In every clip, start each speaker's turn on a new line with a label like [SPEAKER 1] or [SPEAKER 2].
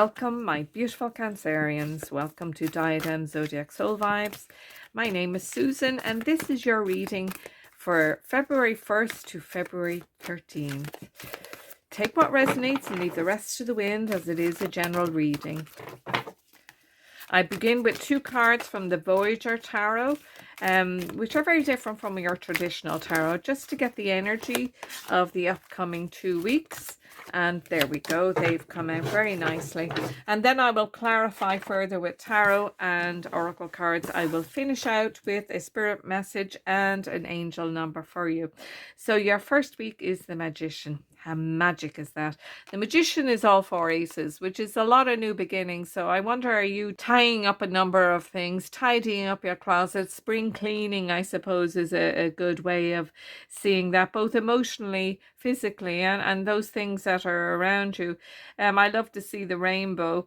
[SPEAKER 1] Welcome, my beautiful Cancerians. Welcome to Diadem Zodiac Soul Vibes. My name is Susan, and this is your reading for February 1st to February 13th. Take what resonates and leave the rest to the wind, as it is a general reading. I begin with 2 cards from the Voyager Tarot, which are very different from your traditional tarot, just to get the energy of the upcoming 2 weeks. And there we go, they've come out very nicely. And then I will clarify further with tarot and oracle cards. I will finish out with a spirit message and an angel number for you. So your first week is the Magician. How magic is that? The Magician is all 4 aces, which is a lot of new beginnings. So I wonder, are you tying up a number of things, tidying up your closet? Spring cleaning, I suppose, is a good way of seeing that, both emotionally, physically, and those things that are around you. I love to see the rainbow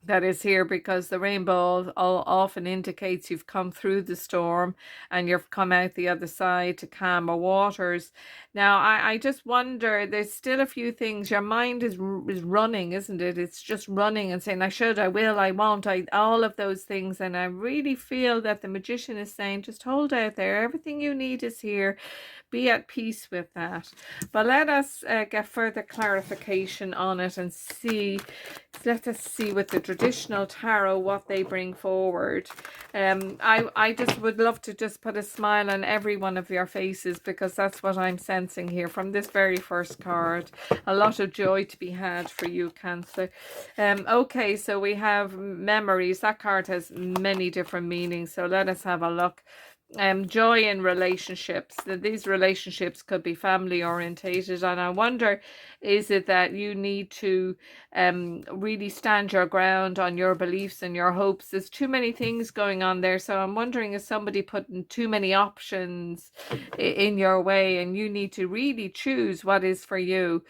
[SPEAKER 1] that is here, because the rainbow often indicates you've come through the storm and you've come out the other side to calmer waters. Now, I just wonder, there's still a few things. Your mind is running, isn't it? It's just running and saying, I should, I will, I won't, all of those things. And I really feel that the Magician is saying, just hold out there. Everything you need is here. Be at peace with that. But let us get further clarification on it and see. Let us see with the traditional tarot what they bring forward. I just would love to just put a smile on every one of your faces, because that's what I'm sensing here from this very first card. A lot of joy to be had for you, Cancer. Okay, so we have memories. That card has many different meanings, so let us have a look. Joy in relationships. These relationships could be family orientated, and I wonder, is it that you need to really stand your ground on your beliefs and your hopes? There's too many things going on there, so I'm wondering, is somebody putting too many options in your way, and you need to really choose what is for you.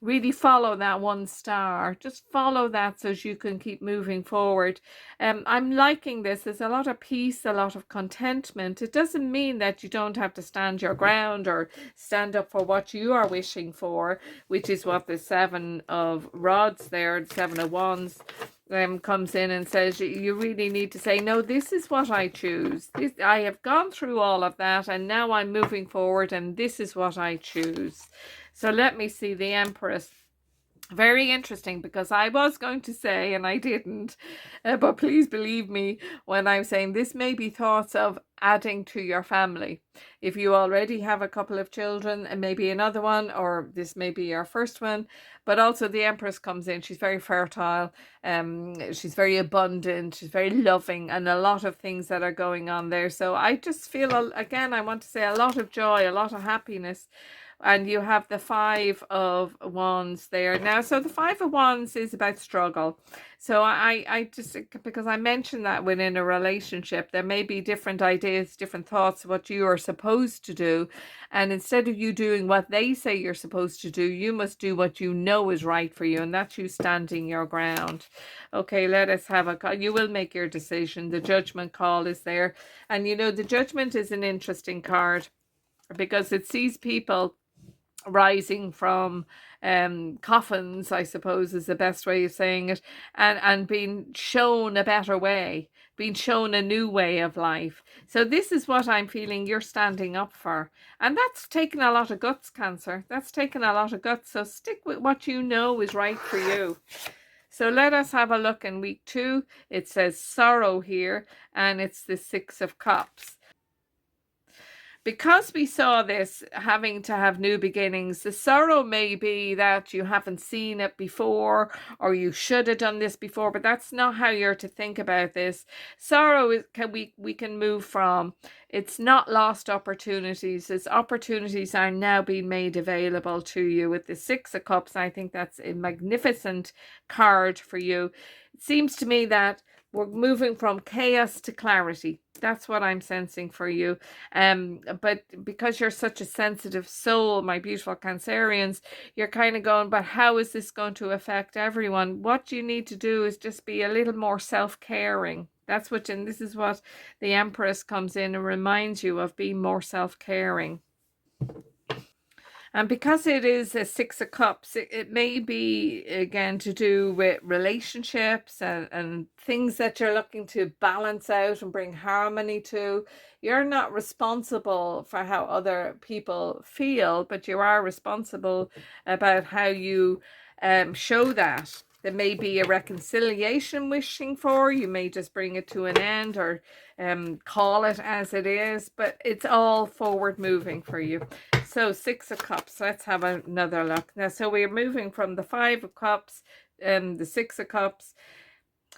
[SPEAKER 1] Really follow that 1 star. Just follow that so you can keep moving forward. I'm liking this. There's a lot of peace, a lot of contentment. It doesn't mean that you don't have to stand your ground or stand up for what you are wishing for, which is what the 7 of Rods there, the 7 of Wands, comes in and says you really need to say, no, this is what I choose. I have gone through all of that, and now I'm moving forward, and this is what I choose. So let me see the Empress. Very interesting, because I was going to say, and I didn't, but please believe me when I'm saying this may be thoughts of adding to your family. If you already have a couple of children and maybe another one, or this may be your first one. But also the Empress comes in. She's very fertile, she's very abundant, she's very loving, and a lot of things that are going on there. So I just feel, again, I want to say, a lot of joy, a lot of happiness. And you have the 5 of Wands there. Now, so the 5 of Wands is about struggle. So I just, because I mentioned that within a relationship, there may be different ideas, different thoughts of what you are supposed to do. And instead of you doing what they say you're supposed to do, you must do what you know is right for you. And that's you standing your ground. Okay, let us have a, you will make your decision. The Judgment call is there. And you know, the Judgment is an interesting card, because it sees people rising from coffins, I suppose is the best way of saying it, and being shown a better way, being shown a new way of life. So this is what I'm feeling you're standing up for, and that's taken a lot of guts, Cancer. That's taken a lot of guts. So stick with what you know is right for you. So let us have a look in week 2. It says sorrow here, and it's the 6 of Cups. Because we saw this having to have new beginnings, the sorrow may be that you haven't seen it before, or you should have done this before, but that's not how you're to think about this. Sorrow is, we can move from. It's not lost opportunities. It's opportunities are now being made available to you. With the 6 of Cups, I think that's a magnificent card for you. It seems to me that we're moving from chaos to clarity. That's what I'm sensing for you. But because you're such a sensitive soul, my beautiful Cancerians, you're kind of going, but how is this going to affect everyone? What you need to do is just be a little more self-caring. That's what, and this is what the Empress comes in and reminds you of, being more self-caring. And because it is a Six of Cups, it may be again to do with relationships and things that you're looking to balance out and bring harmony to. You're not responsible for how other people feel, but you are responsible about how you show that. There may be a reconciliation wishing for. You may just bring it to an end or call it as it is, but it's all forward moving for you. So Six of Cups, let's have another look. Now, so we're moving from the Five of Cups and the Six of Cups.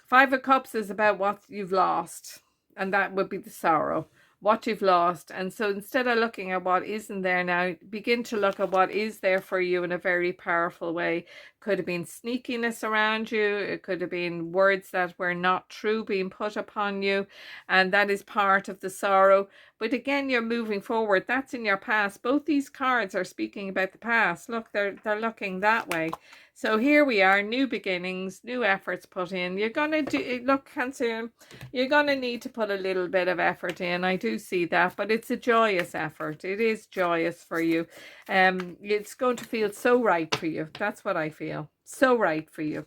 [SPEAKER 1] Five of Cups is about what you've lost, and that would be the sorrow, what you've lost. And so instead of looking at what isn't there now, begin to look at what is there for you in a very powerful way. Could have been sneakiness around you. It could have been words that were not true being put upon you, and that is part of the sorrow. But again, you're moving forward. That's in your past. Both these cards are speaking about the past. Look, they're looking that way. So here we are, new beginnings, new efforts put in. You're going to do, look, Cancer, you're going to need to put a little bit of effort in. I do see that, but it's a joyous effort. It is joyous for you. It's going to feel so right for you. That's what I feel. So right for you.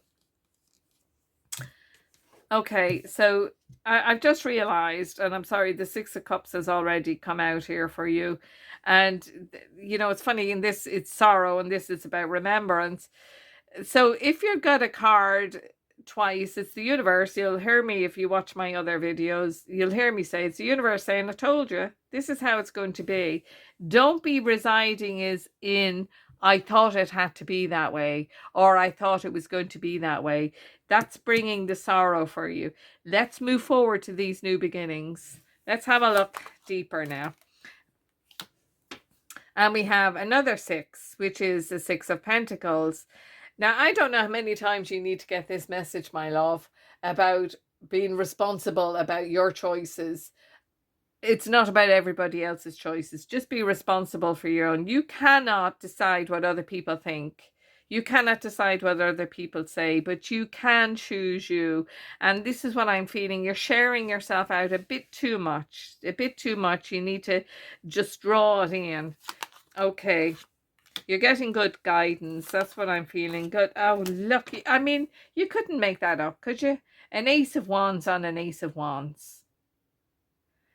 [SPEAKER 1] Okay, so I've just realized, and I'm sorry, the Six of Cups has already come out here for you. And, you know, it's funny, in this, it's sorrow, and this is about remembrance. So if you've got a card twice, it's the universe. You'll hear me if you watch my other videos. You'll hear me say it's the universe saying, I told you, this is how it's going to be. Don't be residing in, I thought it had to be that way, or I thought it was going to be that way. That's bringing the sorrow for you. Let's move forward to these new beginnings. Let's have a look deeper now. And we have another six, which is the Six of Pentacles. Now, I don't know how many times you need to get this message, my love, about being responsible about your choices. It's not about everybody else's choices. Just be responsible for your own. You cannot decide what other people think. You cannot decide what other people say, but you can choose you. And this is what I'm feeling. You're sharing yourself out a bit too much. A bit too much. You need to just draw it in. Okay. You're getting good guidance. That's what I'm feeling. Good. Oh, lucky. I mean, you couldn't make that up, could you? An Ace of Wands on an Ace of Wands.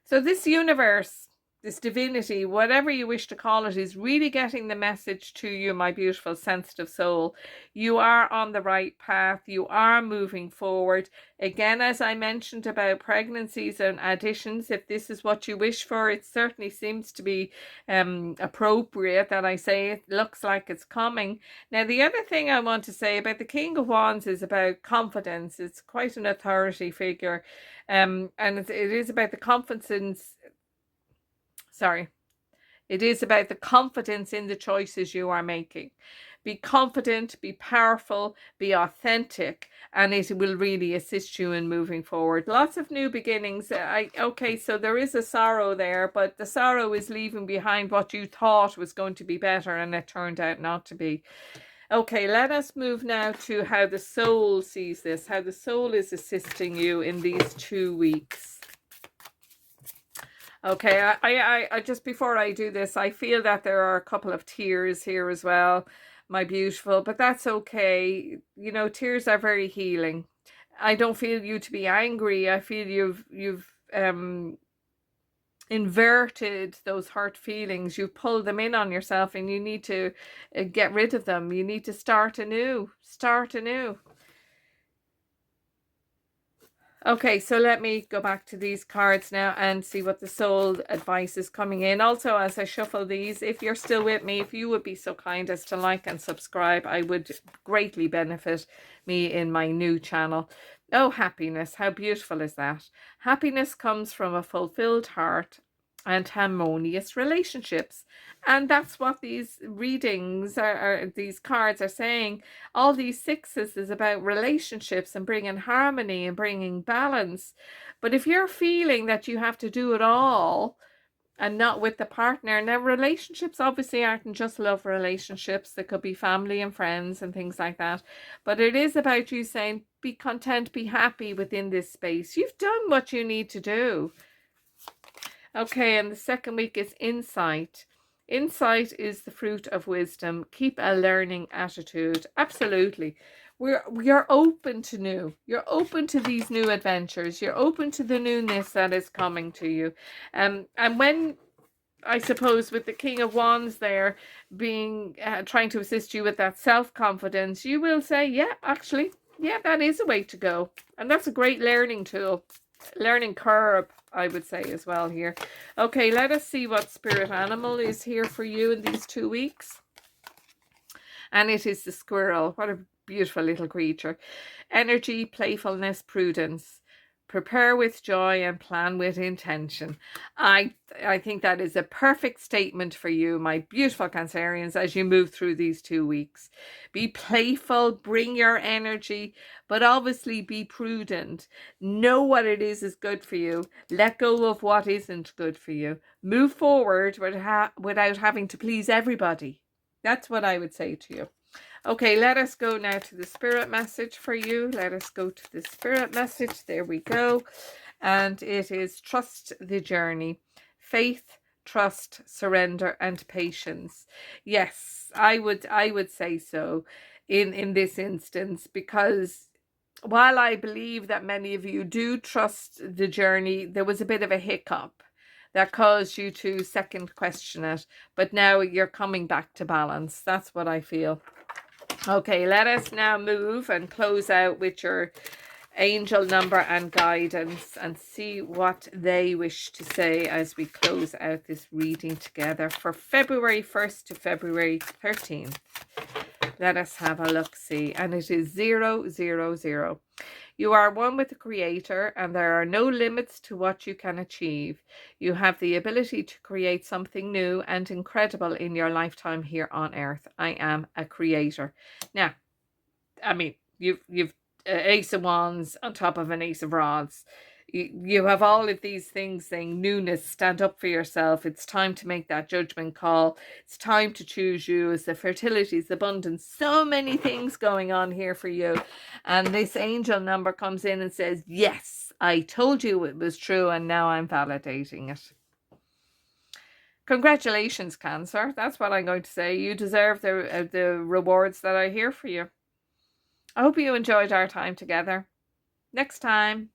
[SPEAKER 1] So this universe, this divinity, whatever you wish to call it, is really getting the message to you, my beautiful sensitive soul. You are on the right path. You are moving forward. Again, as I mentioned about pregnancies and additions, if this is what you wish for, it certainly seems to be appropriate that I say it looks like it's coming. Now, the other thing I want to say about the King of Wands is about confidence. It's quite an authority figure. And it is about the confidence. Sorry. It is about the confidence in the choices you are making. Be confident, be powerful, be authentic, and it will really assist you in moving forward. Lots of new beginnings. Okay, so there is a sorrow there, but the sorrow is leaving behind what you thought was going to be better, and it turned out not to be. Okay, let us move now to how the soul sees this, how the soul is assisting you in these 2 weeks. Okay, I just before I do this, I feel that there are a couple of tears here as well, my beautiful, but that's okay. You know, tears are very healing. I don't feel you to be angry. I feel you've inverted those hurt feelings. You pulled them in on yourself, and you need to get rid of them. You need to start anew. Start anew. Okay, so let me go back to these cards now and see what the soul advice is coming in. Also, as I shuffle these, if you're still with me, if you would be so kind as to like and subscribe, I would greatly benefit me in my new channel. Oh, happiness. How beautiful is that? Happiness comes from a fulfilled heart and harmonious relationships. And that's what these readings these cards are saying. All these sixes is about relationships and bringing harmony and bringing balance. But if you're feeling that you have to do it all and not with the partner, now relationships obviously aren't just love relationships. There could be family and friends and things like that. But it is about you saying, be content, be happy within this space. You've done what you need to do. Okay, and the second week is insight. Insight is the fruit of wisdom. Keep a learning attitude. Absolutely. We are open to new. You're open to these new adventures. You're open to the newness that is coming to you. And when, I suppose, with the King of Wands there being trying to assist you with that self-confidence, you will say, yeah, actually, yeah, that is a way to go. And that's a great learning tool, learning curve, I would say as well here. Okay, let us see what spirit animal is here for you in these 2 weeks. And it is the squirrel. What a beautiful little creature. Energy, playfulness, prudence. Prepare with joy and plan with intention. I think that is a perfect statement for you, my beautiful Cancerians, as you move through these 2 weeks. Be playful, bring your energy, but obviously be prudent. Know what it is good for you. Let go of what isn't good for you. Move forward without having to please everybody. That's what I would say to you. Okay, let us go now to the spirit message for you. Let us go to the spirit message. There we go. And it is trust the journey. Faith, trust, surrender, and patience. Yes, I would say so in this instance, because while I believe that many of you do trust the journey, there was a bit of a hiccup that caused you to second question it, but now you're coming back to balance. That's what I feel. Okay, let us now move and close out with your angel number and guidance and see what they wish to say as we close out this reading together for February 1st to February 13th. Let us have a look-see. And it is 000. You are one with the Creator, and there are no limits to what you can achieve. You have the ability to create something new and incredible in your lifetime here on Earth. I am a creator. Now, I mean, you've Ace of Wands on top of an Ace of Rods. You have all of these things saying newness, stand up for yourself. It's time to make that judgment call. It's time to choose you. It's the fertility, it's abundance, so many things going on here for you. And this angel number comes in and says, yes, I told you it was true, and now I'm validating it. Congratulations, Cancer. That's what I'm going to say. You deserve the rewards that are here for you. I hope you enjoyed our time together. Next time.